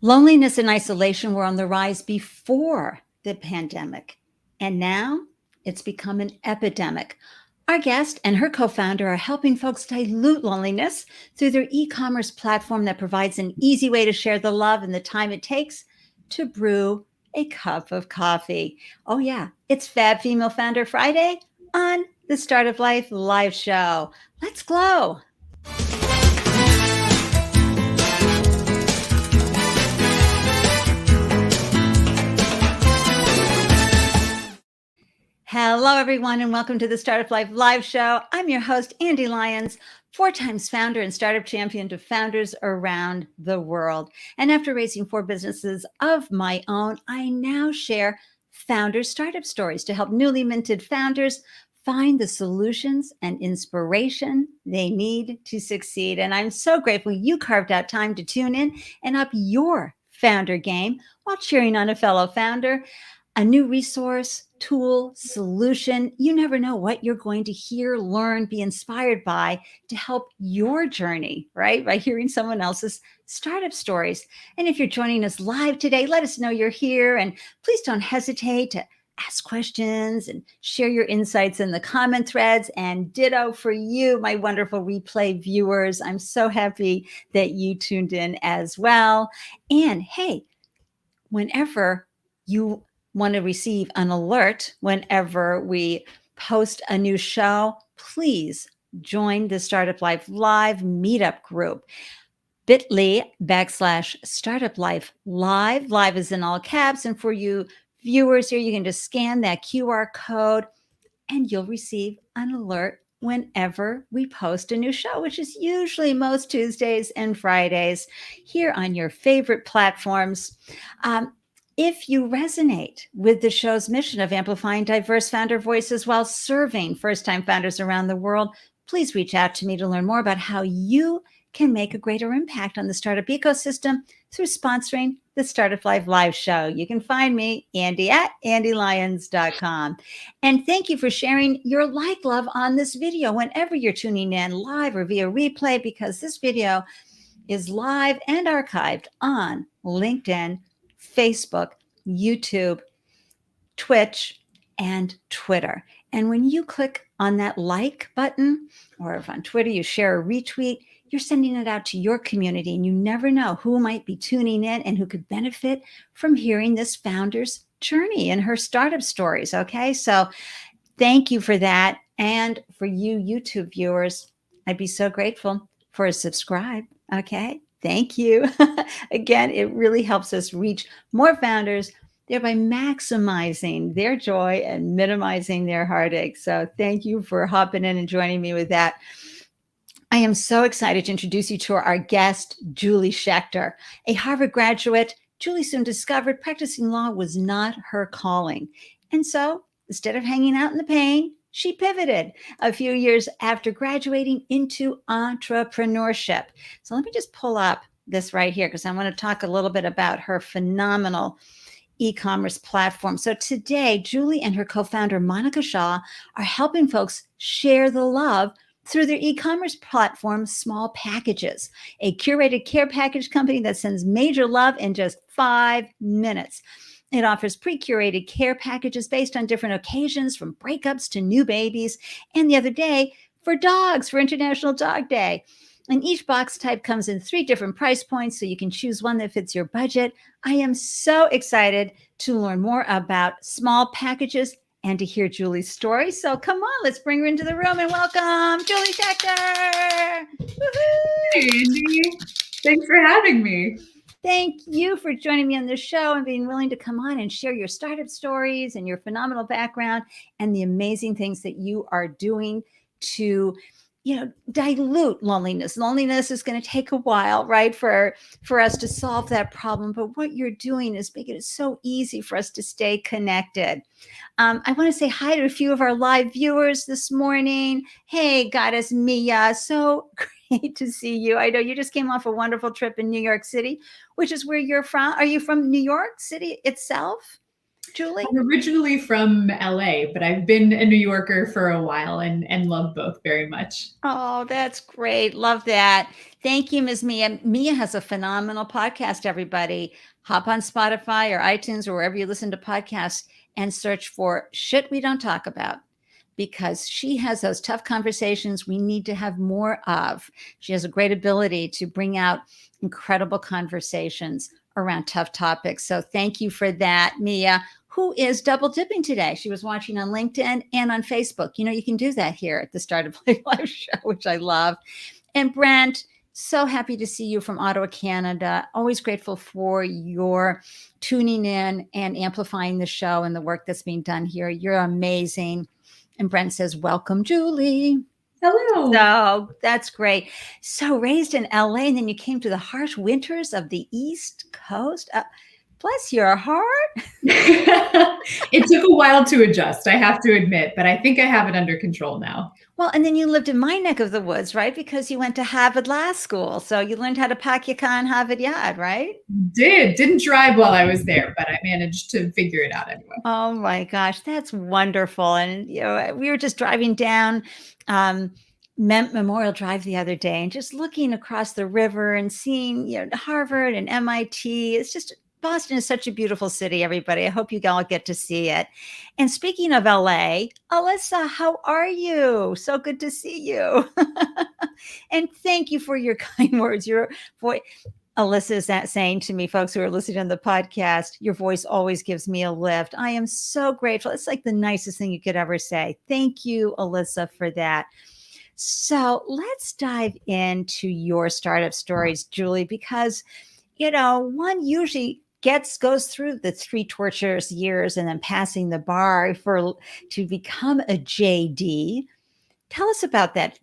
Loneliness and isolation were on the rise before the pandemic, and now it's become an epidemic. Our guest and her co founder are helping folks dilute loneliness through their e commerce platform that provides an easy way to share the love and the time it takes to brew a cup of coffee. Oh, yeah, it's Fab Female Founder Friday on the Start of Life live show. Let's glow. Hello, everyone, and welcome to the Startup Life live show. I'm your host, Ande Lyons, 4 times founder and startup champion to founders around the world. And after raising 4 businesses of my own, I now share founder startup stories to help newly minted founders find the solutions and inspiration they need to succeed. And I'm so grateful you carved out time to tune in and up your founder game while cheering on a fellow founder. A new resource, tool, solution. You never know what you're going to hear, learn, be inspired by to help your journey, right? By hearing someone else's startup stories. And if you're joining us live today, let us know you're here. And please don't hesitate to ask questions and share your insights in the comment threads. And ditto for you, my wonderful replay viewers. I'm so happy that you tuned in as well. And hey, whenever you want to receive an alert whenever we post a new show, please join the Startup Life Live meetup group. bit.ly/Startup Life Live. Live is in all caps. And for you viewers here, you can just scan that QR code and you'll receive an alert whenever we post a new show, which is usually most Tuesdays and Fridays here on your favorite platforms. If you resonate with the show's mission of amplifying diverse founder voices while serving first-time founders around the world, please reach out to me to learn more about how you can make a greater impact on the startup ecosystem through sponsoring the Startup Life live show. You can find me, Ande, at andelyons.com. And thank you for sharing your love on this video whenever you're tuning in live or via replay, because this video is live and archived on LinkedIn, Facebook, YouTube, Twitch, and Twitter. And when you click on that like button, or if on Twitter you share a retweet, you're sending it out to your community, and you never know who might be tuning in and who could benefit from hearing this founder's journey and her startup stories. Okay, so thank you for that. And for you YouTube viewers, I'd be so grateful for a subscribe. Okay, thank you. Again, it really helps us reach more founders, thereby maximizing their joy and minimizing their heartache. So thank you for hopping in and joining me with that. I am so excited to introduce you to our guest, Julie Schechter. A Harvard graduate, Julie soon discovered practicing law was not her calling. And so instead of hanging out in the pain, she pivoted a few years after graduating into entrepreneurship. So let me just pull up this right here because I want to talk a little bit about her phenomenal e-commerce platform. So today, Julie and her co-founder, Monika Shah, are helping folks share the love through their e-commerce platform, Small Packages, a curated care package company that sends major love in just 5 minutes. It offers pre-curated care packages based on different occasions, from breakups to new babies, and the other day for dogs, for International Dog Day. And each box type comes in 3 different price points, so you can choose one that fits your budget. I am so excited to learn more about Small Packages and to hear Julie's story. So come on, let's bring her into the room and welcome Julie Schechter. Hey, Ande. Thanks for having me. Thank you for joining me on the show and being willing to come on and share your startup stories and your phenomenal background and the amazing things that you are doing to, dilute loneliness. Loneliness is going to take a while, right, for us to solve that problem. But what you're doing is making it so easy for us to stay connected. I want to say hi to a few of our live viewers this morning. Hey, Goddess Mia, so great to see you. I know you just came off a wonderful trip in New York City, which is where you're from. Are you from New York City itself? Julie? I'm originally from LA, but I've been a New Yorker for a while and love both very much. Oh, that's great. Love that. Thank you, Ms. Mia. Mia has a phenomenal podcast, everybody. Hop on Spotify or iTunes or wherever you listen to podcasts and search for Shit We Don't Talk About, because she has those tough conversations we need to have more of. She has a great ability to bring out incredible conversations around tough topics. So thank you for that, Mia, who is double dipping today. She was watching on LinkedIn and on Facebook. You know, you can do that here at the Start of Play Live show, which I love. And Brent, so happy to see you from Ottawa, Canada. Always grateful for your tuning in and amplifying the show and the work that's being done here. You're amazing. And Brent says, welcome, Julie. Hello. So that's great. So raised in LA, and then you came to the harsh winters of the East Coast. Bless your heart. It took a while to adjust, I have to admit, but I think I have it under control now. Well, and then you lived in my neck of the woods, right? Because you went to Harvard Law School. So you learned how to pack your car in Harvard Yard, right? Didn't drive while I was there, but I managed to figure it out anyway. Oh my gosh, that's wonderful. And you know, we were just driving down Memorial Drive the other day and just looking across the river and seeing, you know, Harvard and MIT. It's just, Boston is such a beautiful city, everybody. I hope you all get to see it. And speaking of LA, Alyssa, how are you? So good to see you. And thank you for your kind words. Your voice, Alyssa is saying to me, folks who are listening on the podcast, your voice always gives me a lift. I am so grateful. It's like the nicest thing you could ever say. Thank you, Alyssa, for that. So let's dive into your startup stories, Julie, because, you know, one usually goes through the 3 torturous years and then passing the bar to become a JD. Tell us about that.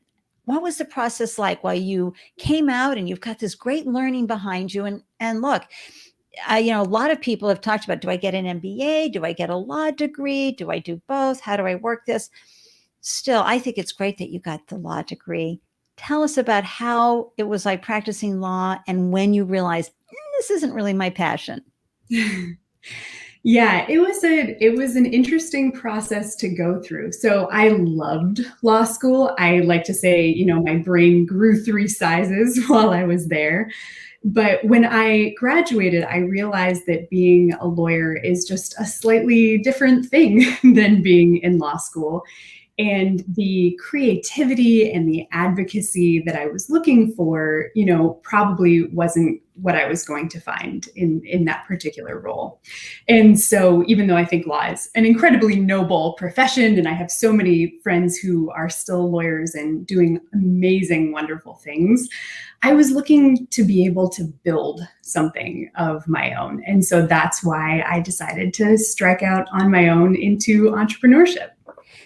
What was the process like while you came out and you've got this great learning behind you? And look, you know, a lot of people have talked about, do I get an MBA? Do I get a law degree? Do I do both? How do I work this? Still, I think it's great that you got the law degree. Tell us about how it was like practicing law and when you realized this isn't really my passion. Yeah, it was an interesting process to go through. So I loved law school. I like to say, you know, my brain grew 3 sizes while I was there. But when I graduated, I realized that being a lawyer is just a slightly different thing than being in law school. And the creativity and the advocacy that I was looking for, you know, probably wasn't what I was going to find in that particular role. And so even though I think law is an incredibly noble profession, and I have so many friends who are still lawyers and doing amazing, wonderful things, I was looking to be able to build something of my own. And so that's why I decided to strike out on my own into entrepreneurship.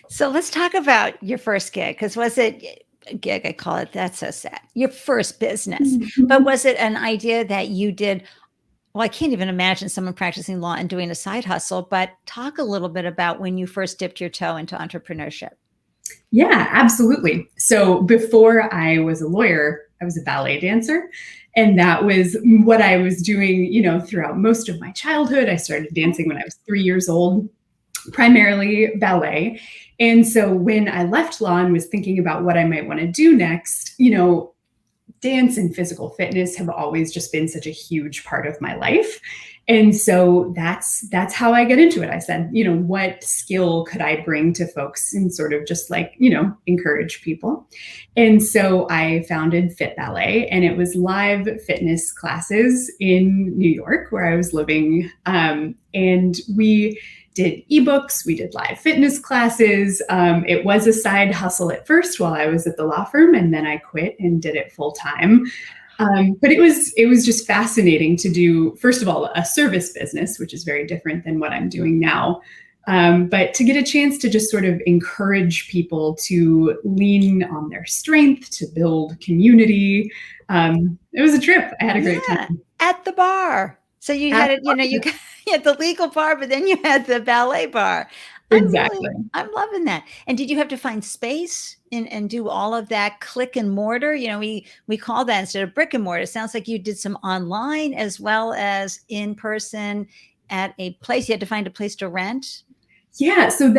So let's talk about your first gig, because was it a gig? I call it, that's so sad. Your first business, but was it an idea that you did? Well, I can't even imagine someone practicing law and doing a side hustle, but talk a little bit about when you first dipped your toe into entrepreneurship. Yeah, absolutely. So before I was a lawyer, I was a ballet dancer. And that was what I was doing, you know, throughout most of my childhood. I started dancing when I was 3 years old, primarily ballet. And so when I left law and was thinking about what I might want to do next, you know, dance and physical fitness have always just been such a huge part of my life. And so that's how I get into it. I said, you know, what skill could I bring to folks and sort of just like, you know, encourage people. And so I founded fitBallet, and it was live fitness classes in New York where I was living. And we did ebooks, we did live fitness classes. It was a side hustle at first while I was at the law firm, and then I quit and did it full time. But it was just fascinating to do, first of all, a service business, which is very different than what I'm doing now. But to get a chance to just sort of encourage people to lean on their strength, to build community. It was a trip. I had a great time. At the bar. So you had it, you know, you had the legal bar, but then you had the ballet bar. Exactly. I'm loving that. And did you have to find space and do all of that click and mortar? You know, we call that, instead of brick and mortar, it sounds like you did some online as well as in person. at a place. You had to find a place to rent. Yeah, so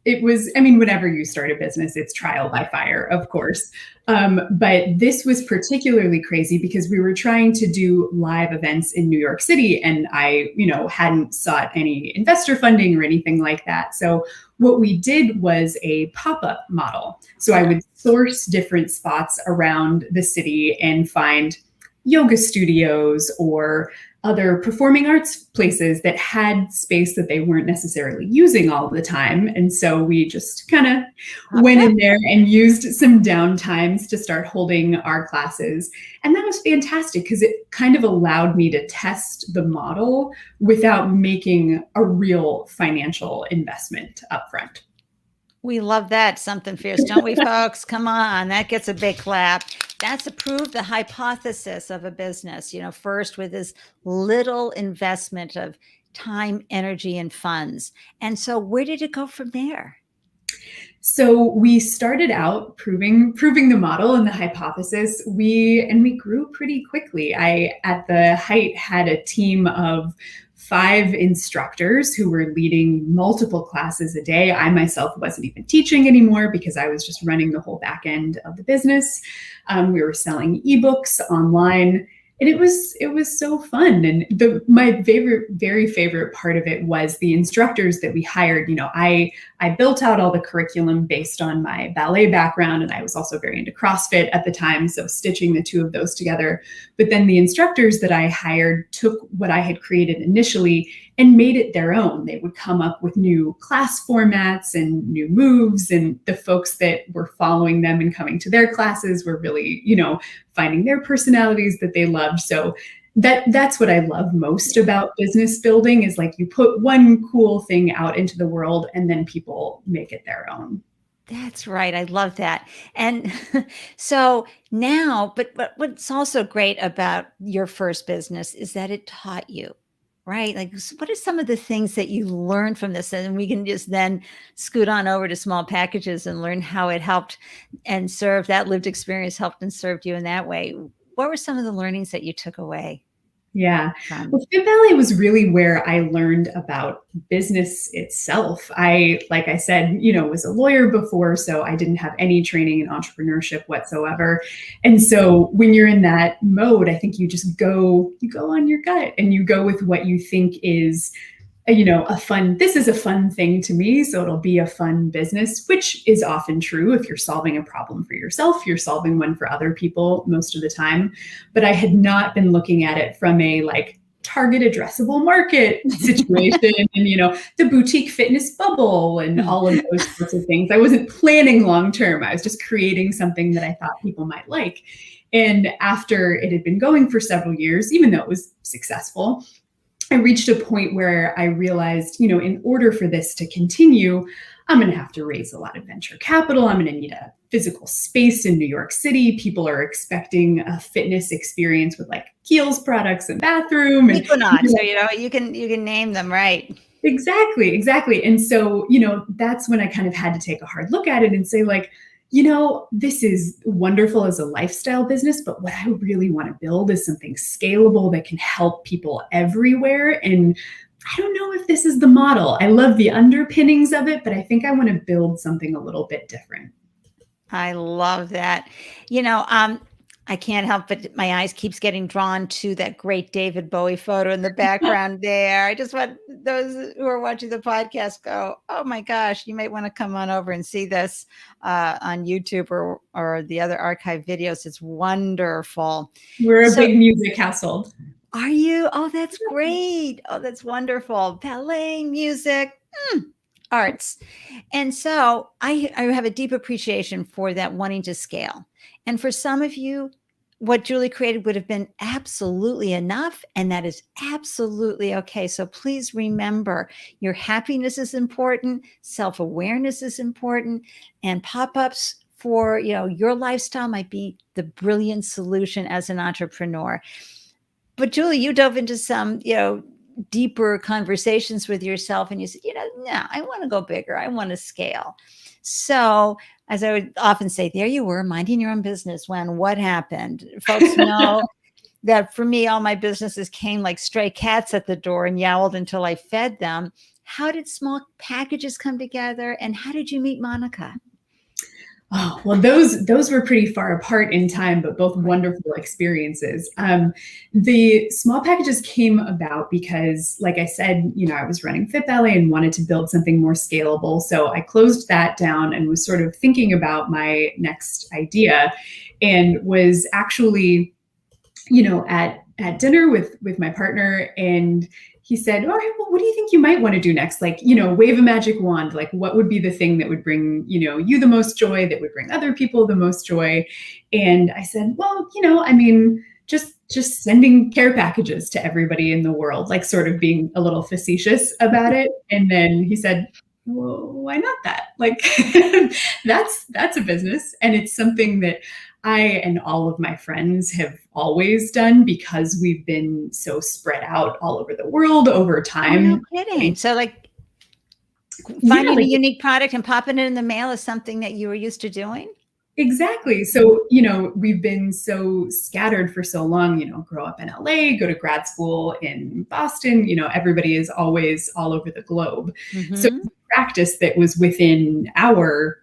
it was, I mean, whenever you start a business, it's trial by fire, of course. But this was particularly crazy because we were trying to do live events in New York City, and I, hadn't sought any investor funding or anything like that. So what we did was a pop-up model. So I would source different spots around the city and find yoga studios or other performing arts places that had space that they weren't necessarily using all the time. And so we just kind of went in there and used some downtimes to start holding our classes. And that was fantastic because it kind of allowed me to test the model without making a real financial investment upfront. We love that. Something fierce, don't we, folks? Come on. That gets a big clap. That's to prove the hypothesis of a business, first with this little investment of time, energy, and funds. And so where did it go from there? So we started out proving the model and the hypothesis. We grew pretty quickly. I, at the height, had a team of 5 instructors who were leading multiple classes a day. I myself wasn't even teaching anymore because I was just running the whole back end of the business. We were selling ebooks online. And it was so fun. And my very favorite part of it was the instructors that we hired. I built out all the curriculum based on my ballet background, and I was also very into CrossFit at the time, so stitching the two of those together. But then the instructors that I hired took what I had created initially and made it their own. They would come up with new class formats and new moves, and the folks that were following them and coming to their classes were really, finding their personalities that they loved. So that's what I love most about business building is like you put one cool thing out into the world and then people make it their own. That's right. I love that. And so now, but what's also great about your first business is that it taught you, right? Like, what are some of the things that you learned from this? And we can just then scoot on over to small packages and learn how it helped and served, that lived experience helped and served you in that way. What were some of the learnings that you took away? Yeah. Well, fitBallet was really where I learned about business itself. Like I said, was a lawyer before, so I didn't have any training in entrepreneurship whatsoever. And so when you're in that mode, I think you just you go on your gut and you go with what you think is this is a fun thing to me, so it'll be a fun business, which is often true. If you're solving a problem for yourself, you're solving one for other people most of the time. But I had not been looking at it from a target addressable market situation and, the boutique fitness bubble and all of those sorts of things. I wasn't planning long-term. I was just creating something that I thought people might like. And after it had been going for several years, even though it was successful, I reached a point where I realized, in order for this to continue, I'm going to have to raise a lot of venture capital. I'm going to need a physical space in New York City. People are expecting a fitness experience with Kiehl's products and bathroom. And Equinox, so you can name them, right? Exactly. And so, that's when I kind of had to take a hard look at it and say this is wonderful as a lifestyle business, but what I really want to build is something scalable that can help people everywhere. And I don't know if this is the model. I love the underpinnings of it, but I think I want to build something a little bit different. I love that. I can't help but my eyes keeps getting drawn to that great David Bowie photo in the background there. I just want those who are watching the podcast go, oh my gosh, you might want to come on over and see this on YouTube or the other archive videos. It's wonderful. We're a big music household. Are you? Oh, that's great. Oh, that's wonderful. Ballet, music, arts. And so I have a deep appreciation for that wanting to scale. And for some of you, what Julie created would have been absolutely enough. And that is absolutely okay. So please remember your happiness is important. Self-awareness is important. And pop-ups for, your lifestyle might be the brilliant solution as an entrepreneur. But Julie, you dove into some, deeper conversations with yourself and you said, no, I want to go bigger. I want to scale. So as I would often say, there you were minding your own business when what happened? Folks know that for me, all my businesses came like stray cats at the door and yowled until I fed them. How did small packages come together, and how did you meet Monika? Oh, well, those were pretty far apart in time, but both wonderful experiences. The small packages came about because, like I said, I was running fitBallet and wanted to build something more scalable. So I closed that down and was sort of thinking about my next idea, and was actually, at dinner with my partner, and he said, all right, well, what do you think you might want to do next? Like, wave a magic wand. Like, what would be the thing that would bring, you the most joy, that would bring other people the most joy? And I said, well, just sending care packages to everybody in the world, like sort of being a little facetious about it. And then he said, well, why not that? Like, that's a business. And it's something that I and all of my friends have always done because we've been so spread out all over the world over time. Oh, no kidding. So like finding a unique product and popping it in the mail is something that you were used to doing? Exactly. So, we've been so scattered for so long, grow up in LA, go to grad school in Boston, everybody is always all over the globe. Mm-hmm. So practice that was within our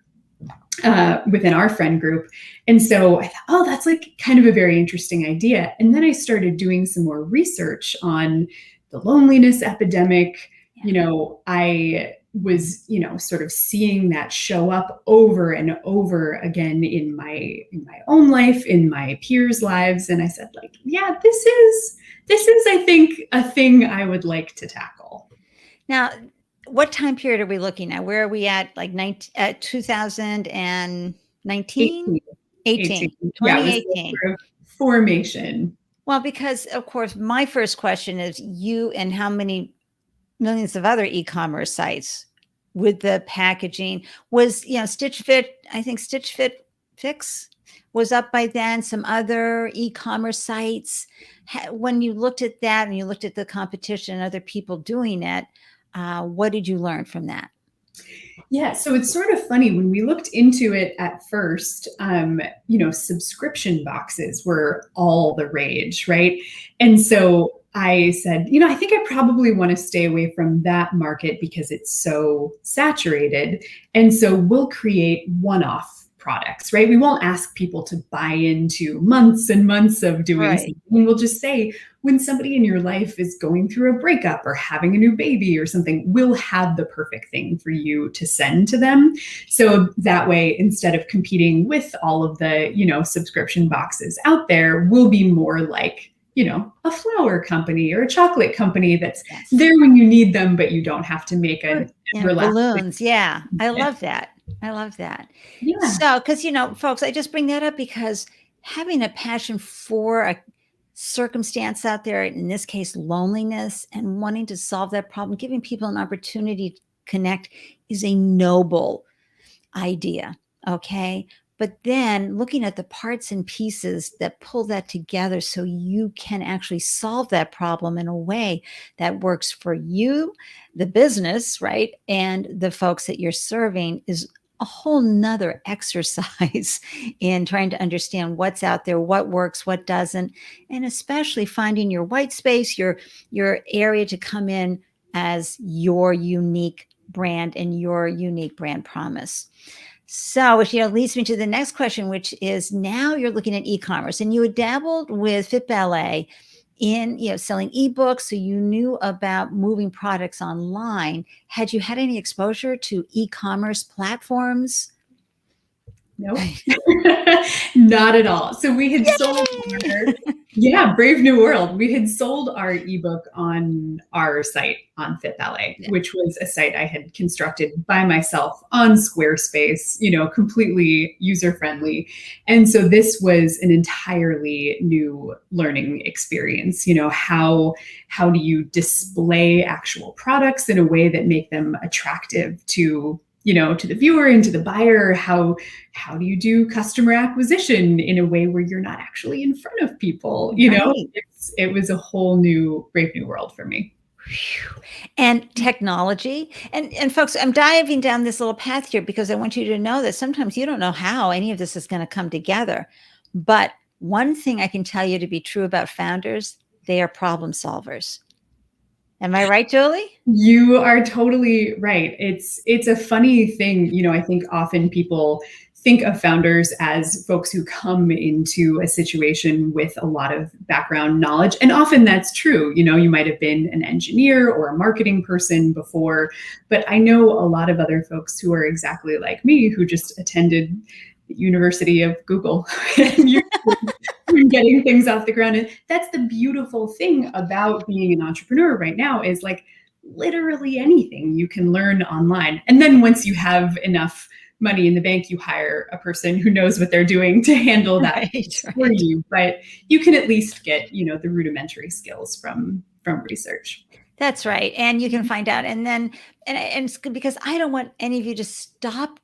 friend group. And so I thought, oh, that's like kind of a very interesting idea. And then I started doing some more research on the loneliness epidemic. Yeah. I was, sort of seeing that show up over and over again in my own life, in my peers' lives. And I said, like, yeah, this is, I think, a thing I would like to tackle. Now, what time period are we looking at? Where are we at? Like 2019? 18. 2018. Yeah, sort of formation. Well, because of course, my first question is you and how many millions of other e-commerce sites with the packaging was, Stitch Fit. I think Stitch Fit Fix was up by then. Some other e-commerce sites. When you looked at that and you looked at the competition and other people doing it, what did you learn from that? Yeah, so it's sort of funny when we looked into it at first, subscription boxes were all the rage, right? And so I said, I think I probably want to stay away from that market because it's so saturated. And so we'll create one-off products, right? We won't ask people to buy into months and months of doing something. We'll just say, when somebody in your life is going through a breakup or having a new baby or something, we'll have the perfect thing for you to send to them. So that way, instead of competing with all of the, subscription boxes out there, we'll be more like, a flower company or a chocolate company that's there when you need them, but you don't have to make a balloons. Yeah. I love that. Yeah. So, because, folks, I just bring that up because having a passion for a circumstance out there, in this case, loneliness, and wanting to solve that problem, giving people an opportunity to connect is a noble idea. Okay. But then looking at the parts and pieces that pull that together so you can actually solve that problem in a way that works for you, the business, right? And the folks that you're serving is a whole nother exercise in trying to understand what's out there, what works, what doesn't, and especially finding your white space, your area to come in as your unique brand and your unique brand promise. So, which leads me to the next question, which is now you're looking at e-commerce, and you had dabbled with fitBallet in selling ebooks, so you knew about moving products online. Had you had any exposure to e-commerce platforms? No, not at all. So we had sold Brave New World. We had sold our ebook on our site on fitBallet, which was a site I had constructed by myself on Squarespace, completely user-friendly. And so this was an entirely new learning experience. How do you display actual products in a way that make them attractive to the viewer and to the buyer? How do you do customer acquisition in a way where you're not actually in front of people? It was a whole new Brave New World for me. And technology. And folks, I'm diving down this little path here because I want you to know that sometimes you don't know how any of this is going to come together. But one thing I can tell you to be true about founders, they are problem solvers. Am I right, Julie? You are totally right. It's a funny thing. I think often people think of founders as folks who come into a situation with a lot of background knowledge. And often that's true. You might have been an engineer or a marketing person before, but I know a lot of other folks who are exactly like me, who just attended the University of Google and getting things off the ground. And that's the beautiful thing about being an entrepreneur right now, is like literally anything you can learn online. And then once you have enough money in the bank, you hire a person who knows what they're doing to handle that for you. But you can at least get, the rudimentary skills from research. That's right. And you can find out. And then, and it's because I don't want any of you to stop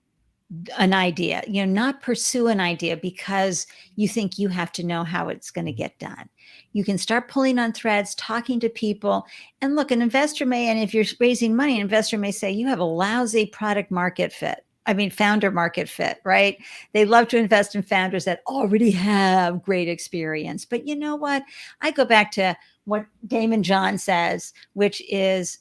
an idea, not pursue an idea because you think you have to know how it's going to get done. You can start pulling on threads, talking to people. And look, an investor may, and if you're raising money, an investor may say you have a lousy founder market fit, right? They love to invest in founders that already have great experience. But you know what? I go back to what Damon John says, which is,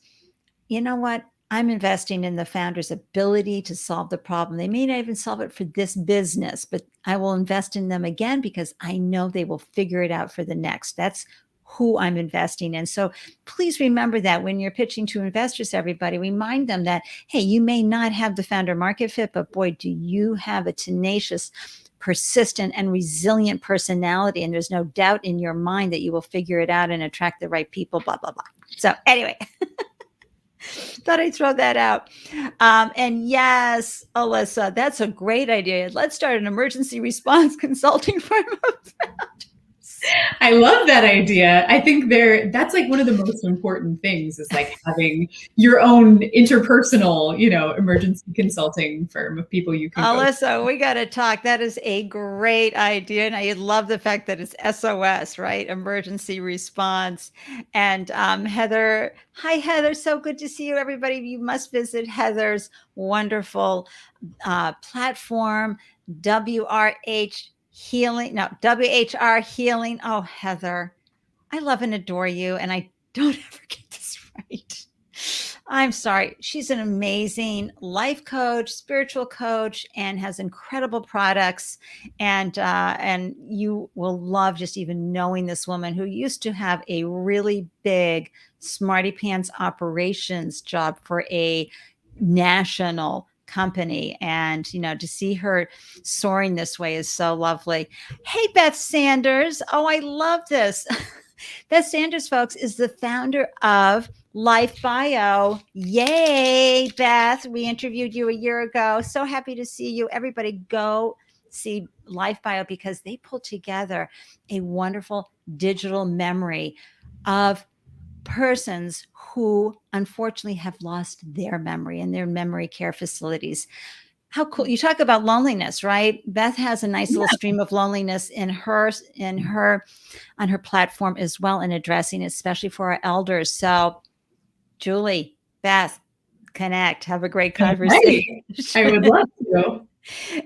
you know what? I'm investing in the founder's ability to solve the problem. They may not even solve it for this business, but I will invest in them again because I know they will figure it out for the next. That's who I'm investing in. So please remember that when you're pitching to investors, everybody, remind them that, hey, you may not have the founder market fit, but boy, do you have a tenacious, persistent, and resilient personality. And there's no doubt in your mind that you will figure it out and attract the right people, blah, blah, blah. So anyway. Thought I'd throw that out. And yes, Alyssa, that's a great idea. Let's start an emergency response consulting firm. I love that idea. I think that's like one of the most important things, is like having your own interpersonal, emergency consulting firm of people you can. Alyssa, we got to talk. That is a great idea. And I love the fact that it's SOS, right? Emergency response. And Heather, hi, Heather. So good to see you, everybody. You must visit Heather's wonderful platform, WRH WHR Healing. Oh, Heather, I love and adore you. And I don't ever get this right. I'm sorry. She's an amazing life coach, spiritual coach, and has incredible products. And you will love just even knowing this woman who used to have a really big smarty pants operations job for a national company. And, to see her soaring this way is so lovely. Hey, Beth Sanders. Oh, I love this. Beth Sanders, folks, is the founder of LifeBio. Yay, Beth. We interviewed you a year ago. So happy to see you. Everybody go see LifeBio because they pulled together a wonderful digital memory of persons who unfortunately have lost their memory in their memory care facilities. How cool. You talk about loneliness, right? Beth has a nice little stream of loneliness on her platform as well, in addressing it, especially for our elders. So Julie, Beth, connect, have a great conversation. I would love to.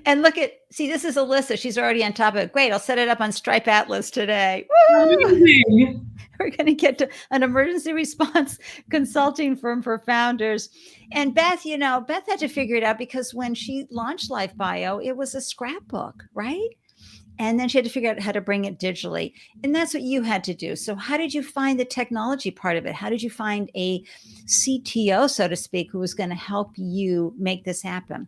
And see, this is Alyssa. She's already on top of it. Great. I'll set it up on Stripe Atlas today. Woo! We're going to get to an emergency response consulting firm for founders. And Beth, Beth had to figure it out because when she launched LifeBio, it was a scrapbook, right? And then she had to figure out how to bring it digitally. And that's what you had to do. So how did you find the technology part of it? How did you find a CTO, so to speak, who was going to help you make this happen?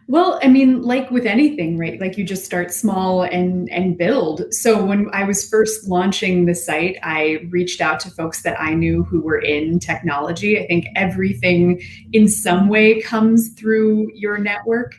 Well, I mean, like with anything, right? Like you just start small and build. So when I was first launching the site, I reached out to folks that I knew who were in technology. I think everything in some way comes through your network.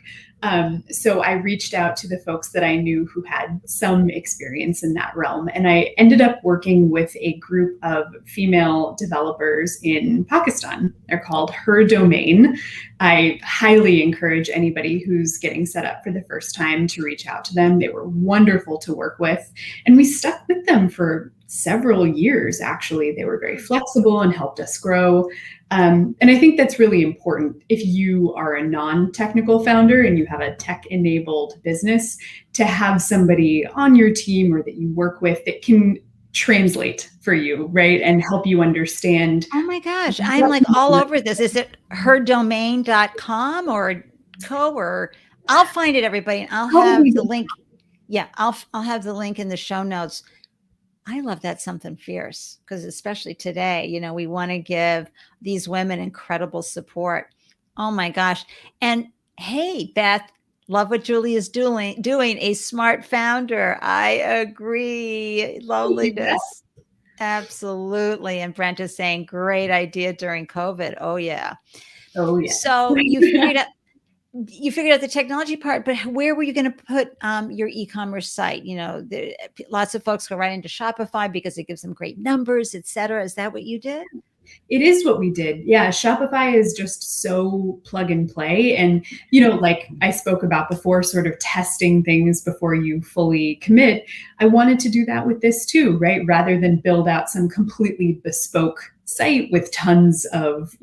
So I reached out to the folks that I knew who had some experience in that realm. And I ended up working with a group of female developers in Pakistan. They're called HerDomain. I highly encourage anybody who's getting set up for the first time to reach out to them. They were wonderful to work with. And we stuck with them for several years, actually. They were very flexible and helped us grow. And I think that's really important if you are a non-technical founder and you have a tech-enabled business, to have somebody on your team or that you work with that can translate for you, right? And help you understand. Oh my gosh, I'm like all over this. Is it HerDomain.com or co, or I'll find it, everybody, and I'll have the link. Yeah, I'll have the link in the show notes. I love that something fierce, because especially today, you know, we want to give these women incredible support. Oh my gosh. And hey, Beth, love what Julie is doing, a smart founder. I agree. Loneliness. Absolutely. And Brent is saying, great idea during COVID. Oh yeah. Oh yeah. So you figured out the technology part, but where were you going to put your e-commerce site? You know, lots of folks go right into Shopify because it gives them great numbers, et cetera. Is that what you did? It is what we did. Yeah. Shopify is just so plug and play. And, you know, like I spoke about before, sort of testing things before you fully commit. I wanted to do that with this too, right? Rather than build out some completely bespoke site with tons of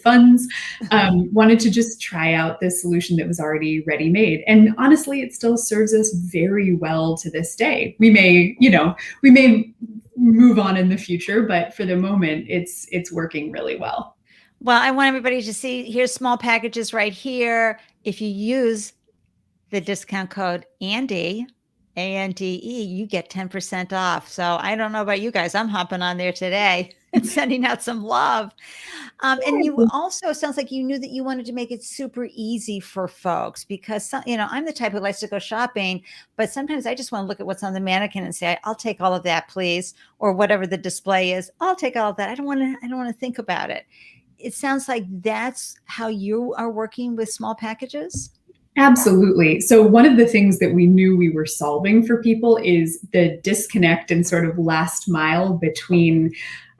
funds. Wanted to just try out this solution that was already ready made. And honestly, it still serves us very well to this day. We may move on in the future, but for the moment, it's working really well. Well, I want everybody to see, here's small packages right here. If you use the discount code Ande, ANDE, you get 10% off. So I don't know about you guys. I'm hopping on there today and sending out some love. And you also, sounds like you knew that you wanted to make it super easy for folks, because, you know, I'm the type who likes to go shopping, but sometimes I just want to look at what's on the mannequin and say, I'll take all of that, please. Or whatever the display is, I'll take all of that. I don't want to think about it. It sounds like that's how you are working with small packages. Absolutely. So one of the things that we knew we were solving for people is the disconnect and sort of last mile between,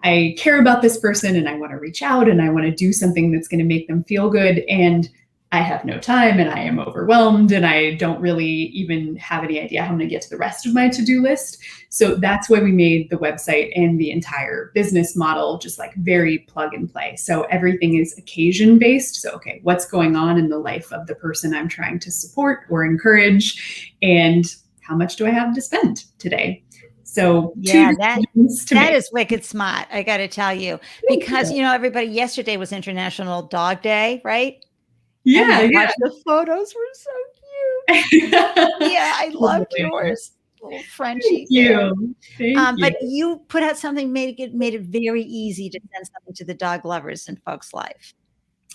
I care about this person and I want to reach out and I want to do something that's going to make them feel good, and I have no time and I am overwhelmed and I don't really even have any idea how I'm going to get to the rest of my to-do list. So that's why we made the website and the entire business model just like very plug and play. So everything is occasion based. So, okay, what's going on in the life of the person I'm trying to support or encourage, and how much do I have to spend today? So yeah, that is wicked smart, I got to tell you, because, you know, everybody, yesterday was International Dog Day, right? Yeah, the photos were so cute. Yeah, I loved yours, little Frenchie. Thank you. But you put out something, made it very easy to send something to the dog lovers in folks' life.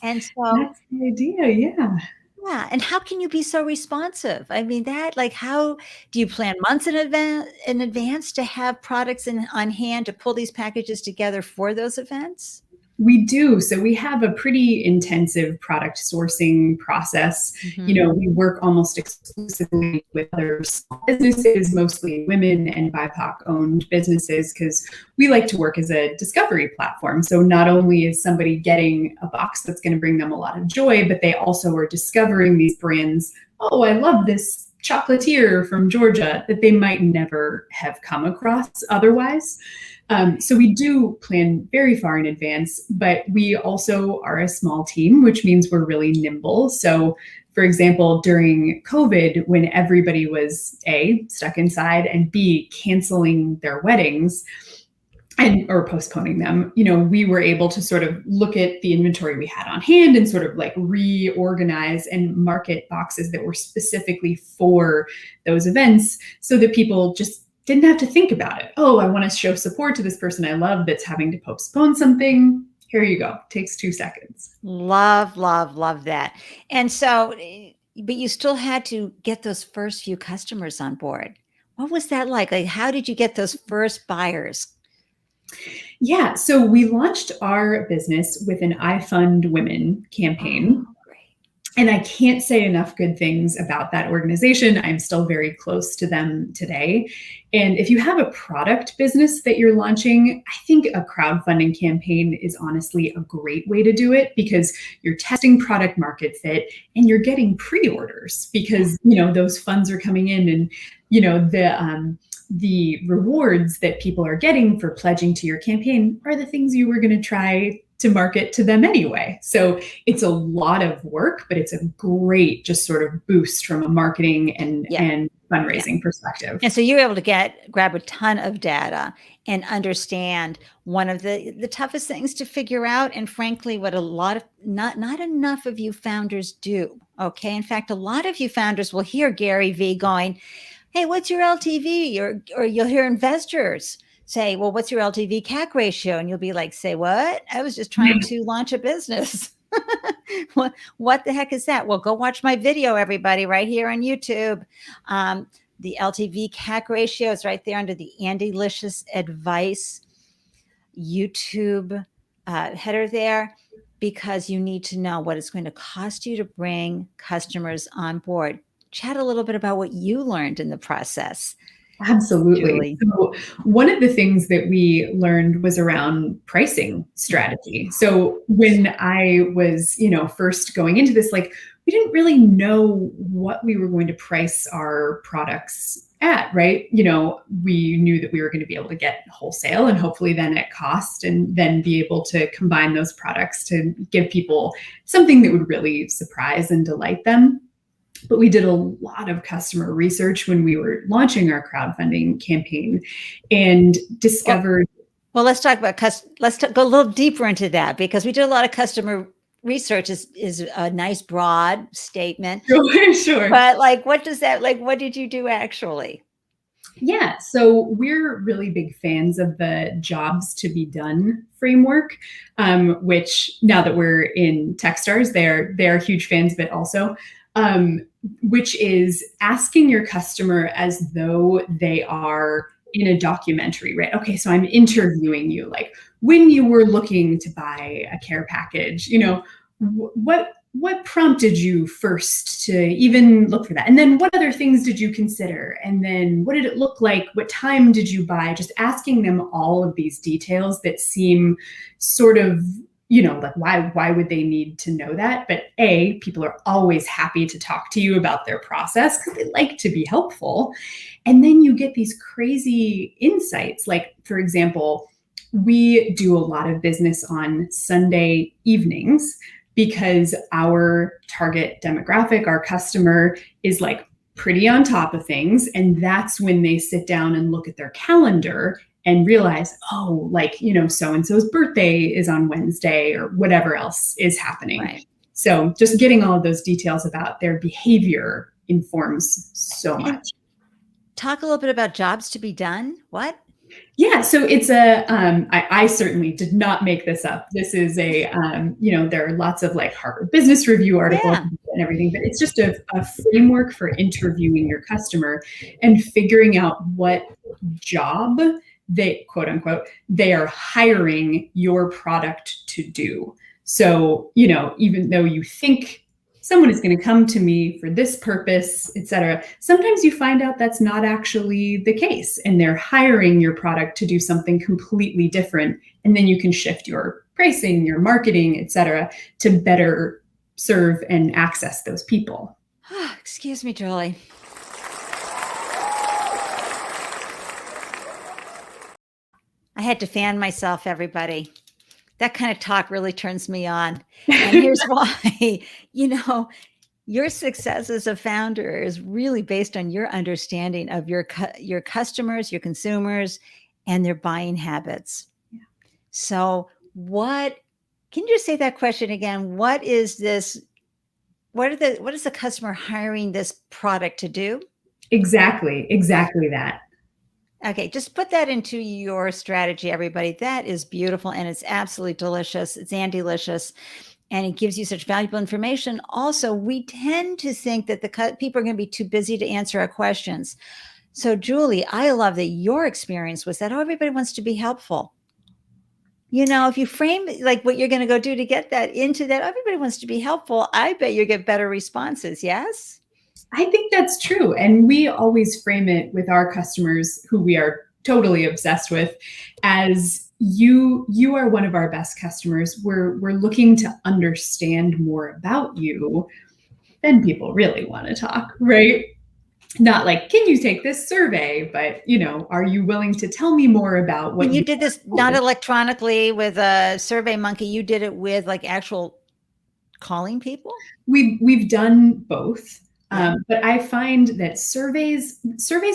And so that's the idea, yeah. Yeah. And how can you be so responsive? I mean, how do you plan months in advance to have products on hand to pull these packages together for those events? We do. So we have a pretty intensive product sourcing process. Mm-hmm. You know, we work almost exclusively with other small businesses, mostly women and BIPOC owned businesses, because we like to work as a discovery platform. So not only is somebody getting a box that's going to bring them a lot of joy, but they also are discovering these brands. Oh, I love this chocolatier from Georgia that they might never have come across otherwise. So we do plan very far in advance, but we also are a small team, which means we're really nimble. So, for example, during COVID, when everybody was A, stuck inside, and B, canceling their weddings or postponing them, you know, we were able to sort of look at the inventory we had on hand and sort of like reorganize and market boxes that were specifically for those events, so that people just didn't have to think about it. Oh, I want to show support to this person I love that's having to postpone something. Here you go. Takes 2 seconds. Love, love, love that. And so, but you still had to get those first few customers on board. What was that like? Like, how did you get those first buyers? Yeah. So we launched our business with an I Fund Women campaign. Oh, great. And I can't say enough good things about that organization. I'm still very close to them today. And if you have a product business that you're launching, I think a crowdfunding campaign is honestly a great way to do it, because you're testing product market fit and you're getting pre-orders because, you know, those funds are coming in, and, you know, the rewards that people are getting for pledging to your campaign are the things you were going to try to market to them anyway. So it's a lot of work, but it's a great just sort of boost from a marketing and fundraising perspective. And so you're able to grab a ton of data and understand one of the toughest things to figure out. And frankly, what a lot of, not enough of you founders do. Okay. In fact, a lot of you founders will hear Gary V going, hey, what's your LTV? Or you'll hear investors say, well, what's your LTV CAC ratio? And you'll be like, say what? I was just trying to launch a business. What the heck is that? Well, go watch my video, everybody, right here on YouTube. The LTV CAC ratio is right there under the Andelicious Advice YouTube header there, because you need to know what it's going to cost you to bring customers on board. Chat a little bit about what you learned in the process. Absolutely. So one of the things that we learned was around pricing strategy. So when I was, first going into this, like, we didn't really know what we were going to price our products at, right? We knew that we were going to be able to get wholesale and hopefully then at cost, and then be able to combine those products to give people something that would really surprise and delight them. But we did a lot of customer research when we were launching our crowdfunding campaign and discovered. Well, let's talk about let's go a little deeper into that, because we did a lot of customer research is a nice broad statement. Sure. But what does that, what did you do actually? Yeah, so we're really big fans of the jobs to be done framework, which now that we're in Techstars, they're huge fans of it also. Which is asking your customer as though they are in a documentary, right? Okay, so I'm interviewing you, like when you were looking to buy a care package, what prompted you first to even look for that? And then what other things did you consider? And then what did it look like? What time did you buy? Just asking them all of these details that seem sort of, why would they need to know that? But people are always happy to talk to you about their process because they like to be helpful. And then you get these crazy insights. Like, for example, we do a lot of business on Sunday evenings because our target demographic, our customer, is like pretty on top of things. And that's when they sit down and look at their calendar and realize, so-and-so's birthday is on Wednesday, or whatever else is happening. Right. So just getting all of those details about their behavior informs so much. Talk a little bit about jobs to be done. What? Yeah, so it's I certainly did not make this up. This is there are lots of Harvard Business Review articles and everything, but it's just a framework for interviewing your customer and figuring out what job they, quote unquote, they are hiring your product to do. So, even though you think someone is going to come to me for this purpose, et cetera, sometimes you find out that's not actually the case, and they're hiring your product to do something completely different. And then you can shift your pricing, your marketing, et cetera, to better serve and access those people. Excuse me, Julie. I had to fan myself, everybody. That kind of talk really turns me on. And here's why. Your success as a founder is really based on your understanding of your customers, your consumers, and their buying habits. Yeah. So can you just say that question again? What is this? What is the customer hiring this product to do? Exactly that. Okay, just put that into your strategy, everybody. That is beautiful, and it's absolutely delicious. It's Andelicious, and it gives you such valuable information. Also, we tend to think that people are going to be too busy to answer our questions. So, Julie, I love that your experience was that everybody wants to be helpful. If you frame what you're going to go do to get that into that, everybody wants to be helpful. I bet you get better responses. Yes? I think that's true. And we always frame it with our customers, who we are totally obsessed with, as you are one of our best customers. We're looking to understand more about you. Then people really want to talk, right? not like, can you take this survey, but are you willing to tell me more about what And you did this not electronically with a Survey Monkey. You did it with like actual calling people? We've done both. Yeah. But I find that surveys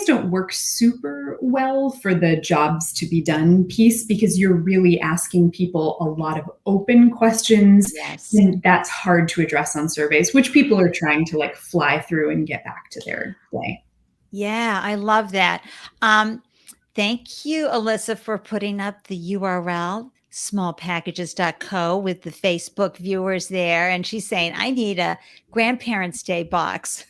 don't work super well for the jobs to be done piece, because you're really asking people a lot of open questions. Yes. And that's hard to address on surveys, which people are trying to like fly through and get back to their day. Yeah, I love that. Thank you, Alyssa, for putting up the URL, smallpackages.co, with the Facebook viewers there. And she's saying, I need a Grandparents' Day box.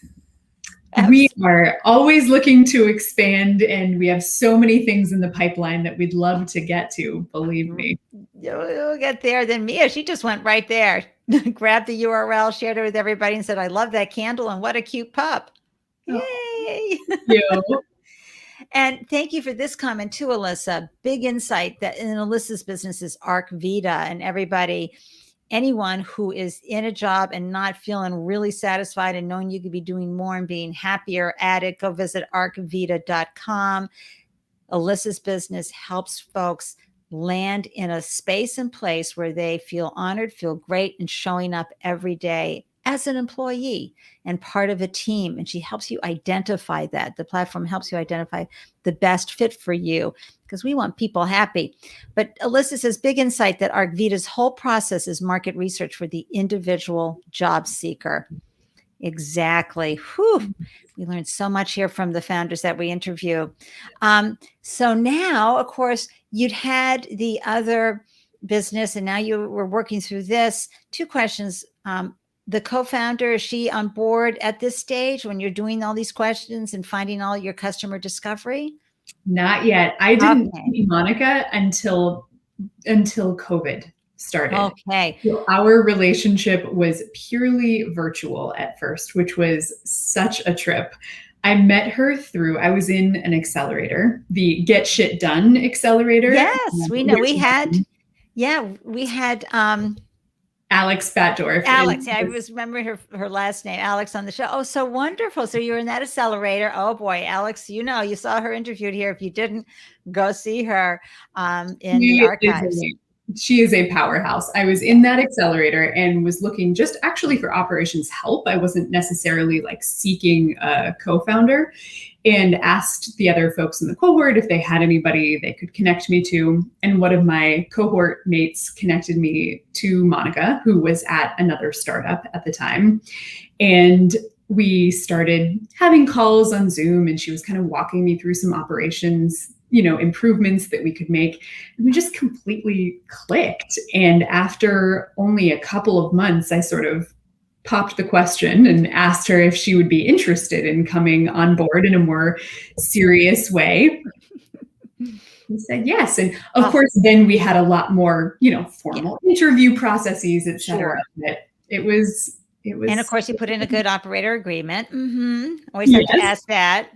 We are always looking to expand, and we have so many things in the pipeline that we'd love to get to, believe me. You'll get there. Then Mia, she just went right there, grabbed the URL, shared it with everybody, and said, I love that candle, and what a cute pup. Yay. Yeah. And thank you for this comment too, Alyssa. Big insight that in Alyssa's business is ArcVita, and everybody, anyone who is in a job and not feeling really satisfied and knowing you could be doing more and being happier at it, go visit arcvita.com. Alyssa's business helps folks land in a space and place where they feel honored, feel great, and showing up every day as an employee and part of a team. And she helps you identify that. The platform helps you identify the best fit for you, because we want people happy. But Alyssa says, big insight that ArcVita's whole process is market research for the individual job seeker. Exactly. Whew. We learned so much here from the founders that we interview. So now, of course, you'd had the other business, and now you were working through this. Two questions. The co-founder, is she on board at this stage when you're doing all these questions and finding all your customer discovery? Not yet. I didn't see Monika until COVID started. Okay. So our relationship was purely virtual at first, which was such a trip. I met her through, I was in an accelerator, the Get Shit Done accelerator. Yes, we know. We had Alex Batdorf. Alex, I was remembering her last name, Alex, on the show. Oh, so wonderful. So you were in that accelerator. Oh boy, Alex, you saw her interviewed here. If you didn't, go see her in the archives. She is a powerhouse. I was in that accelerator and was looking just actually for operations help. I wasn't necessarily like seeking a co-founder, and asked the other folks in the cohort if they had anybody they could connect me to. And one of my cohort mates connected me to Monika, who was at another startup at the time. And we started having calls on Zoom, and she was kind of walking me through some operations, improvements that we could make. And we just completely clicked. And after only a couple of months, I sort of popped the question and asked her if she would be interested in coming on board in a more serious way. She said yes. And of course, then we had a lot more, formal interview processes, et cetera. Sure. It was. And of course, you put in a good operator agreement. Always have to ask that.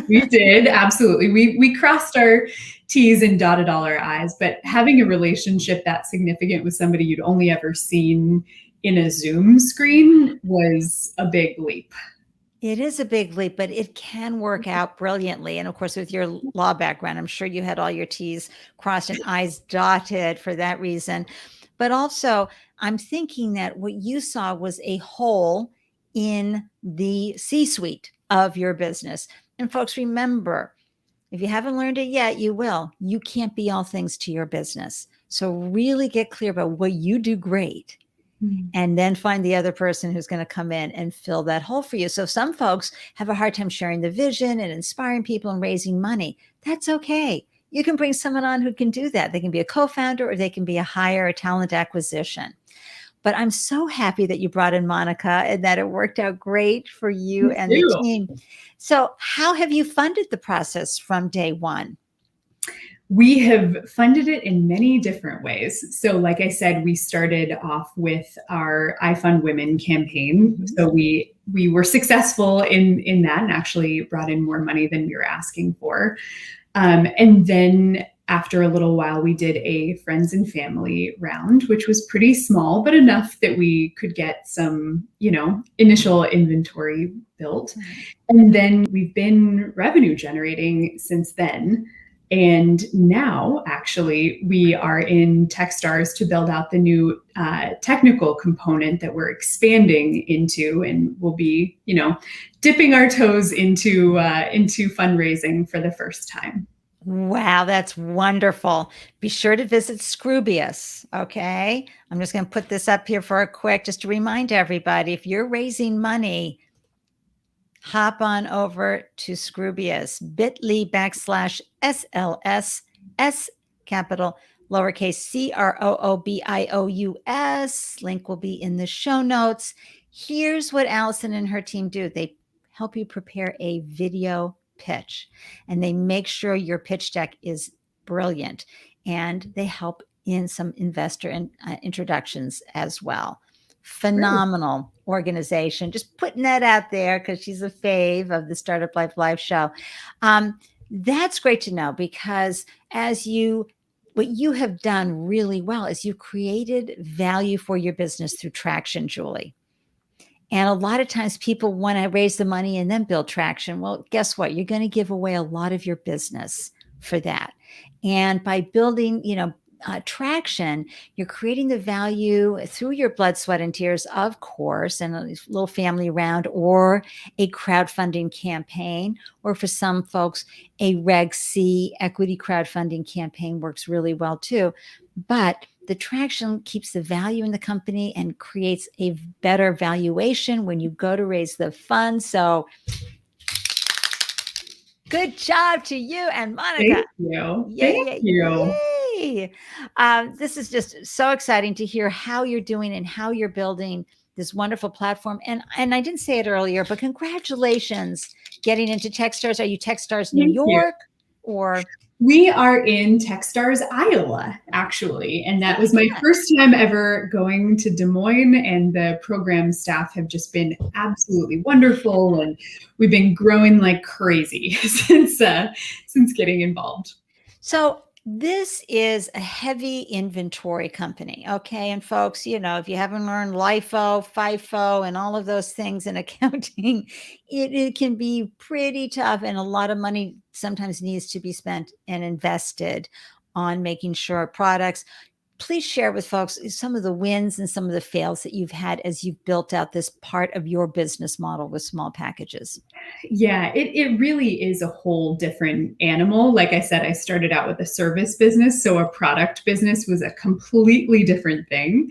We did. Absolutely. We crossed our T's and dotted all our I's, but having a relationship that significant with somebody you'd only ever seen in a Zoom screen was a big leap. It is a big leap, but it can work out brilliantly. And of course, with your law background, I'm sure you had all your T's crossed and I's dotted for that reason. But also, I'm thinking that what you saw was a hole in the C-suite of your business. And folks, remember, if you haven't learned it yet, you will. You can't be all things to your business. So really get clear about what you do great. And then find the other person who's going to come in and fill that hole for you. So some folks have a hard time sharing the vision and inspiring people and raising money. That's okay. You can bring someone on who can do that. They can be a co-founder, or they can be a hire, a talent acquisition. But I'm so happy that you brought in Monika and that it worked out great for you and the team. So how have you funded the process from day one? We have funded it in many different ways. So like I said, we started off with our I Fund Women campaign. So we were successful in that, and actually brought in more money than we were asking for. And then after a little while, we did a friends and family round, which was pretty small, but enough that we could get some, initial inventory built. And then we've been revenue generating since then. And now, actually, we are in Techstars to build out the new technical component that we're expanding into, and we'll be, dipping our toes into fundraising for the first time. Wow, that's wonderful. Be sure to visit Scroobius, okay? I'm just going to put this up here for a quick, just to remind everybody, if you're raising money, hop on over to Scroobius, bit.ly/SLS, capital, lowercase CROOBIOUS. Link will be in the show notes. Here's what Allison and her team do. They help you prepare a video pitch, and they make sure your pitch deck is brilliant, and they help in some investor introductions as well. Phenomenal organization. Just putting that out there because she's a fave of the Startup Life Live show. That's great to know, because what you have done really well is you created value for your business through traction, Julie. And a lot of times people want to raise the money and then build traction. Well, guess what? You're going to give away a lot of your business for that. And by building, traction, you're creating the value through your blood, sweat, and tears, of course, and a little family round or a crowdfunding campaign, or for some folks, a Reg C equity crowdfunding campaign works really well too. But the traction keeps the value in the company and creates a better valuation when you go to raise the funds. So good job to you and Monika. Thank you. Thank you. This is just so exciting to hear how you're doing and how you're building this wonderful platform. And I didn't say it earlier, but congratulations getting into Techstars. Are you Techstars New York or? We are in Techstars, Iowa, actually. And that was my first time ever going to Des Moines, and the program staff have just been absolutely wonderful. And we've been growing like crazy since getting involved. So this is a heavy inventory company. Okay. And folks, if you haven't learned LIFO, FIFO, and all of those things in accounting, it can be pretty tough. And a lot of money sometimes needs to be spent and invested on making sure products. Please share with folks some of the wins and some of the fails that you've had as you've built out this part of your business model with small packages. Yeah, it really is a whole different animal. Like I said, I started out with a service business, so a product business was a completely different thing.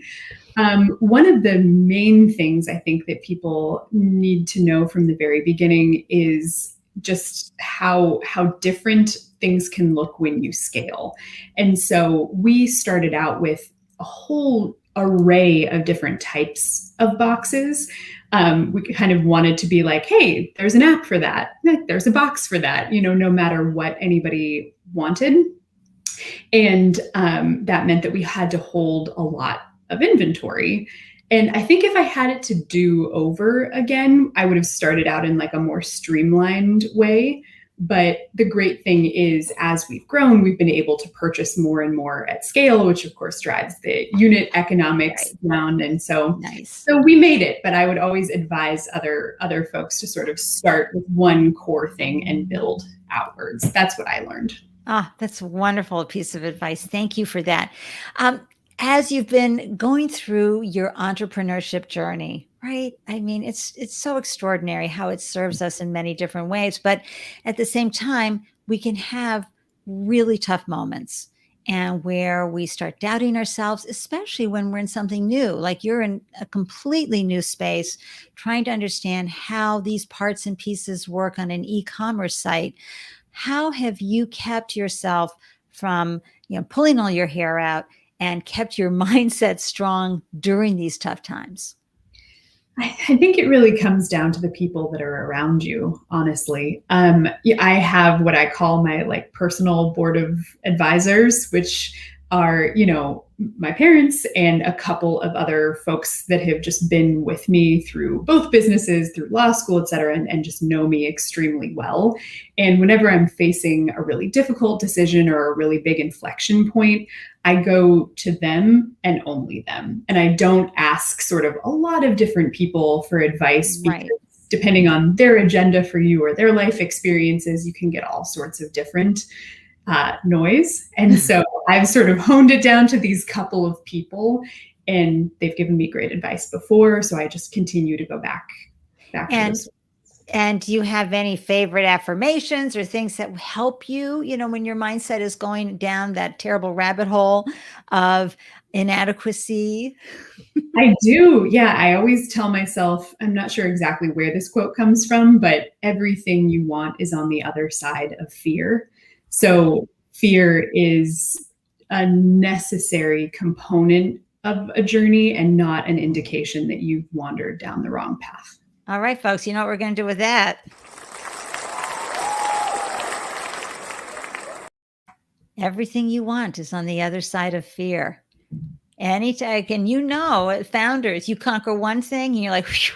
One of the main things I think that people need to know from the very beginning is just how different things can look when you scale. And so we started out with a whole array of different types of boxes. We kind of wanted to be like, hey, there's an app for that. There's a box for that, no matter what anybody wanted. And that meant that we had to hold a lot of inventory. And I think if I had it to do over again, I would have started out in like a more streamlined way. But the great thing is, as we've grown, we've been able to purchase more and more at scale, which of course drives the unit economics down. And so, so we made it. But I would always advise other folks to sort of start with one core thing and build outwards. That's what I learned. That's a wonderful piece of advice. Thank you for that. As you've been going through your entrepreneurship journey, right? I mean, it's so extraordinary how it serves us in many different ways. But at the same time, we can have really tough moments, and where we start doubting ourselves, especially when we're in something new, like you're in a completely new space, trying to understand how these parts and pieces work on an e-commerce site. How have you kept yourself from, pulling all your hair out and kept your mindset strong during these tough times? I think it really comes down to the people that are around you, honestly. I have what I call my personal board of advisors, which are, my parents and a couple of other folks that have just been with me through both businesses, through law school, et cetera, and just know me extremely well. And whenever I'm facing a really difficult decision or a really big inflection point, I go to them and only them. And I don't ask sort of a lot of different people for advice, because depending on their agenda for you or their life experiences, you can get all sorts of different noise. And so I've sort of honed it down to these couple of people, and they've given me great advice before. So I just continue to go back to this. And do you have any favorite affirmations or things that help you, when your mindset is going down that terrible rabbit hole of inadequacy? I do. Yeah. I always tell myself, I'm not sure exactly where this quote comes from, but everything you want is on the other side of fear. So fear is a necessary component of a journey and not an indication that you've wandered down the wrong path. All right, folks, you know what we're going to do with that? Everything you want is on the other side of fear. Anytime, and founders, you conquer one thing and you're like, whew,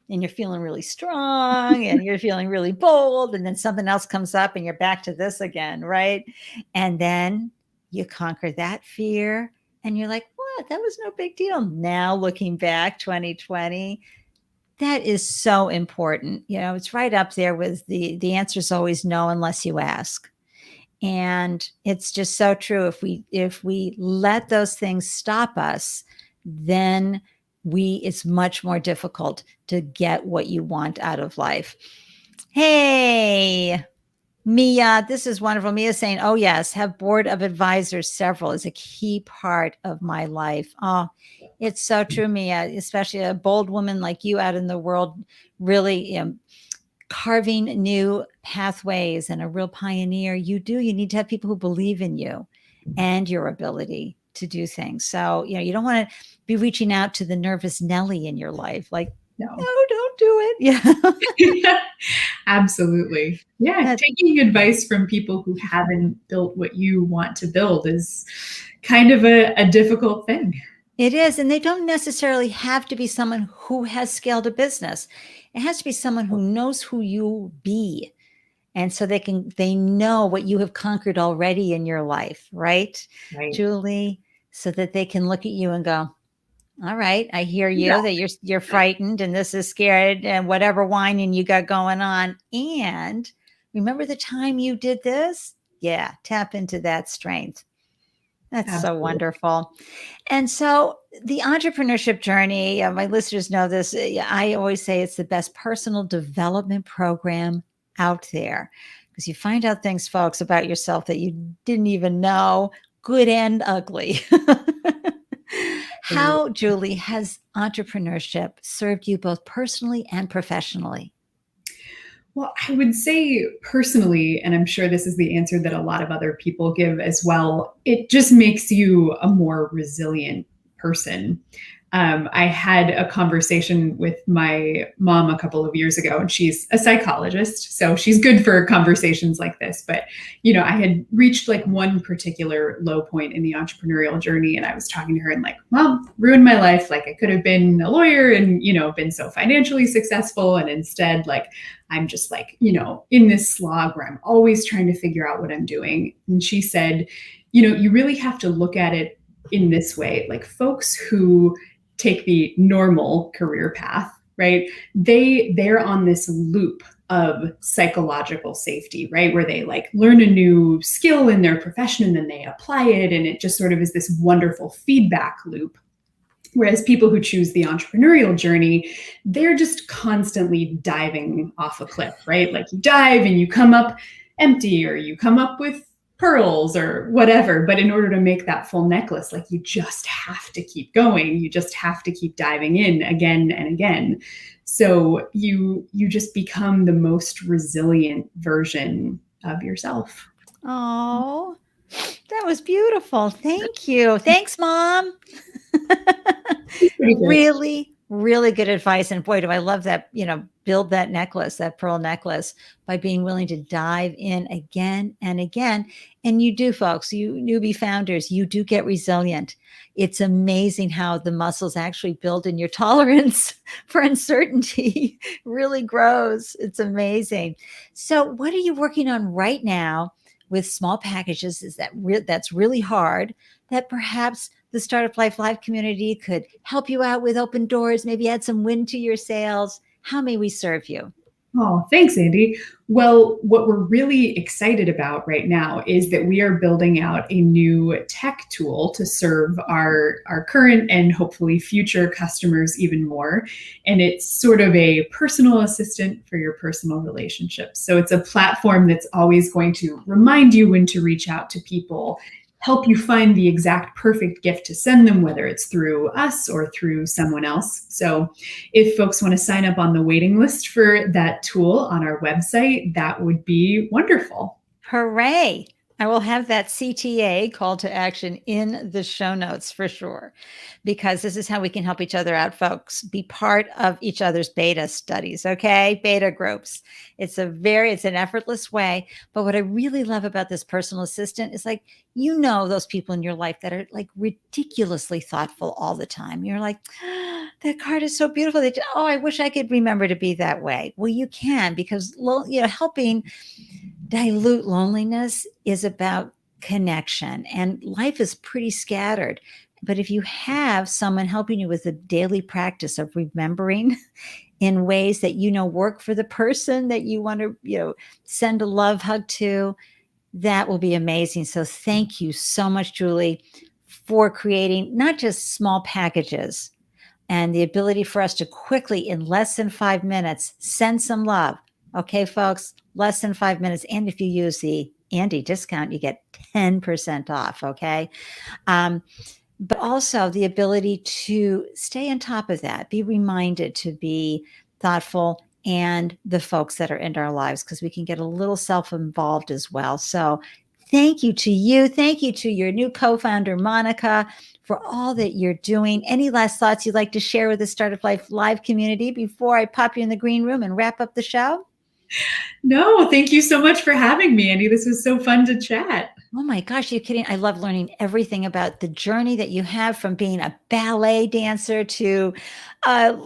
and you're feeling really strong and you're feeling really bold. And then something else comes up and you're back to this again, right? And then you conquer that fear and you're like, what? That was no big deal. Now looking back, 2020, that is so important. It's right up there with the answer is always no unless you ask. And it's just so true. If we let those things stop us, then it's much more difficult to get what you want out of life. Hey, Mia, this is wonderful. Mia saying, oh yes, have board of advisors, several is a key part of my life. Oh, it's so true, Mia, especially a bold woman like you out in the world, really carving new pathways and a real pioneer. You need to have people who believe in you and your ability to do things. So, you don't want to be reaching out to the nervous Nelly in your life. Like, no, don't do it. Yeah, absolutely. Yeah. Taking advice from people who haven't built what you want to build is kind of a difficult thing. It is. And they don't necessarily have to be someone who has scaled a business. It has to be someone who knows who you be. And so they know what you have conquered already in your life, right? Julie, so that they can look at you and go, all right, I hear you, that you're frightened and this is scared and whatever whining you got going on. And remember the time you did this? Yeah, tap into that strength. That's Absolutely. So wonderful. And so the entrepreneurship journey, my listeners know this. I always say it's the best personal development program out there, because you find out things, folks, about yourself that you didn't even know, good and ugly. How, Julie, has entrepreneurship served you both personally and professionally? Well, I would say personally, and I'm sure this is the answer that a lot of other people give as well, it just makes you a more resilient person. I had a conversation with my mom a couple of years ago, and she's a psychologist, so she's good for conversations like this. But, I had reached like one particular low point in the entrepreneurial journey, and I was talking to her and like, well, ruined my life. Like I could have been a lawyer and, been so financially successful. And instead, like, I'm just like, in this slog where I'm always trying to figure out what I'm doing. And she said, you really have to look at it in this way. Like folks who take the normal career path, right? They're on this loop of psychological safety, right? Where they like learn a new skill in their profession and then they apply it. And it just sort of is this wonderful feedback loop. Whereas people who choose the entrepreneurial journey, they're just constantly diving off a cliff, right? Like you dive and you come up empty, or you come up with pearls or whatever. But in order to make that full necklace, like you just have to keep going. You just have to keep diving in again and again. So you just become the most resilient version of yourself. Oh, that was beautiful. Thank you. Thanks, Mom. Really, Really good advice. And boy, do I love that, build that necklace, that pearl necklace, by being willing to dive in again and again. And you do, folks, you newbie founders, you do get resilient. It's amazing how the muscles actually build, and your tolerance for uncertainty really grows. It's amazing. So what are you working on right now with small packages? Is that's really hard, that perhaps the Startup Life Live community could help you out with, open doors, maybe add some wind to your sails? How may we serve you? Oh, thanks, Andy. Well, what we're really excited about right now is that we are building out a new tech tool to serve our current and hopefully future customers even more. And it's sort of a personal assistant for your personal relationships. So it's a platform that's always going to remind you when to reach out to people, help you find the exact perfect gift to send them, whether it's through us or through someone else. So if folks want to sign up on the waiting list for that tool on our website, that would be wonderful. Hooray. I will have that CTA, call to action, in the show notes for sure, because this is how we can help each other out, folks. Be part of each other's beta studies, okay? Beta groups. It's an effortless way. But what I really love about this personal assistant is, like, those people in your life that are like ridiculously thoughtful all the time. You're like, that card is so beautiful. I wish I could remember to be that way. Well, you can, because helping dilute loneliness is about connection, and life is pretty scattered. But if you have someone helping you with the daily practice of remembering in ways that work for the person that you want to send a love hug to, that will be amazing. So thank you so much, Julie, for creating not just small packages and the ability for us to quickly, in less than 5 minutes, send some love. Okay, folks, less than 5 minutes. And if you use the Ande discount, you get 10% off. Okay. But also the ability to stay on top of that, be reminded to be thoughtful, and the folks that are in our lives, because we can get a little self-involved as well. So thank you to you. Thank you to your new co-founder, Monika, for all that you're doing. Any last thoughts you'd like to share with the Startup Life Live community before I pop you in the green room and wrap up the show? No, thank you so much for having me, Andy. This was so fun to chat. Oh my gosh, you're kidding. I love learning everything about the journey that you have, from being a ballet dancer to a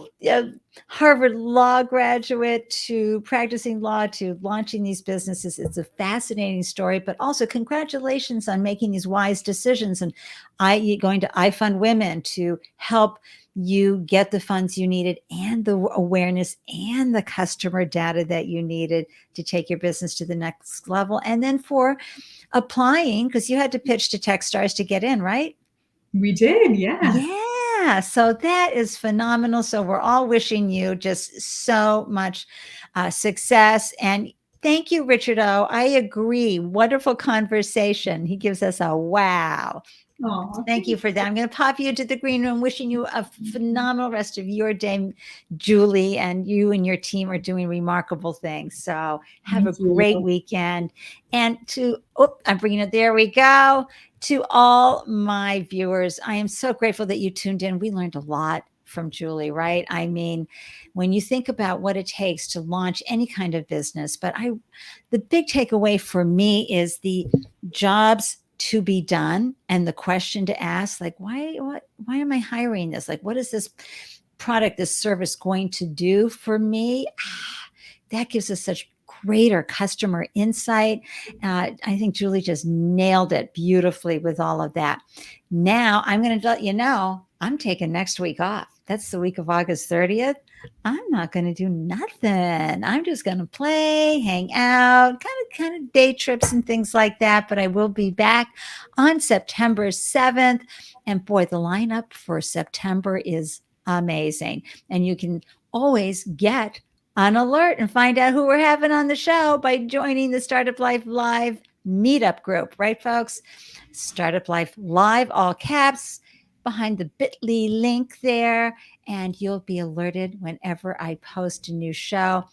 Harvard law graduate, to practicing law, to launching these businesses. It's a fascinating story, but also congratulations on making these wise decisions, and you're going to iFund Women to help you get the funds you needed, and the awareness and the customer data that you needed to take your business to the next level. And then for applying, because you had to pitch to Techstars to get in, right? We did, yeah. Yeah. So that is phenomenal. So we're all wishing you just so much success. And thank you, Richard O. I agree. Wonderful conversation. He gives us a wow. Oh, Thank you for that. I'm going to pop you into the green room, wishing you a phenomenal rest of your day, Julie, and you and your team are doing remarkable things. So have a great weekend. And I'm bringing it. There we go. To all my viewers, I am so grateful that you tuned in. We learned a lot from Julie, right? I mean, when you think about what it takes to launch any kind of business, but the big takeaway for me is the jobs to be done, and the question to ask, like, why am I hiring this? Like, what is this product, this service going to do for me? That gives us such greater customer insight. I think Julie just nailed it beautifully with all of that. Now I'm going to let you know I'm taking next week off. That's the week of August 30th. I'm not going to do nothing. I'm just going to play, hang out, kind of day trips and things like that. But I will be back on September 7th. And boy, the lineup for September is amazing. And you can always get an alert and find out who we're having on the show by joining the Startup Life Live meetup group, right, folks? Startup Life Live, all caps, behind the bit.ly link there, and you'll be alerted whenever I post a new show.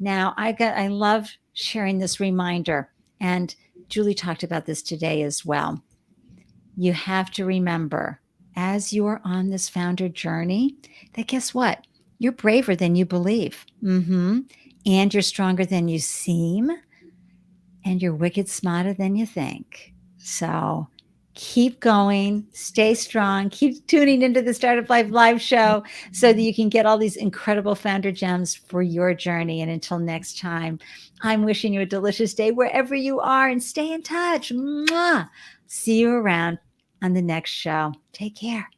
Now, I love sharing this reminder, and Julie talked about this today as well. You have to remember as you are on this founder journey that guess what? You're braver than you believe. And you're stronger than you seem. And you're wicked smarter than you think. So keep going, stay strong, keep tuning into the Startup Life live show so that you can get all these incredible founder gems for your journey. And until next time, I'm wishing you a delicious day wherever you are and stay in touch. Mwah! See you around on the next show. Take care.